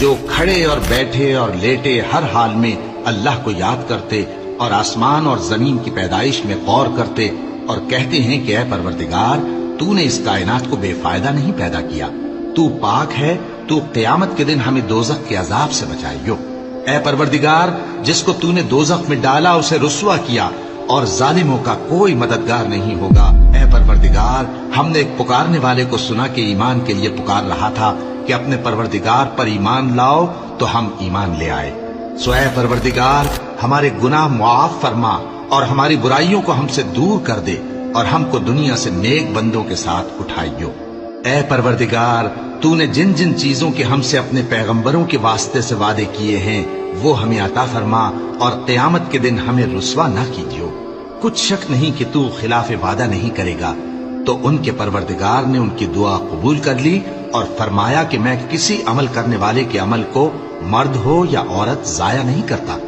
جو کھڑے اور بیٹھے اور لیٹے ہر حال میں اللہ کو یاد کرتے اور آسمان اور زمین کی پیدائش میں غور کرتے اور کہتے ہیں کہ اے پروردگار تو نے اس کائنات کو بے فائدہ نہیں پیدا کیا، تو پاک ہے، تو قیامت کے دن ہمیں دوزخ کے عذاب سے بچائیو۔ اے پروردگار جس کو تو نے دوزخ میں ڈالا اسے رسوا کیا اور ظالموں کا کوئی مددگار نہیں ہوگا۔ اے پروردگار ہم نے ایک پکارنے والے کو سنا کہ ایمان کے لیے پکار رہا تھا کہ اپنے پروردگار پر ایمان لاؤ، تو ہم ایمان لے آئے۔ سو اے پروردگار ہمارے گناہ معاف فرما اور ہماری برائیوں کو ہم سے دور کر دے اور ہم کو دنیا سے نیک بندوں کے ساتھ اٹھائیو۔ اے پروردگار تو نے جن جن چیزوں کے ہم سے اپنے پیغمبروں کے واسطے سے وعدے کیے ہیں وہ ہمیں عطا فرما اور قیامت کے دن ہمیں رسوا نہ کیجیو۔ کچھ شک نہیں کہ تو خلاف وعدہ نہیں کرے گا۔ تو ان کے پروردگار نے ان کی دعا قبول کر لی اور فرمایا کہ میں کسی عمل کرنے والے کے عمل کو مرد ہو یا عورت ضائع نہیں کرتا۔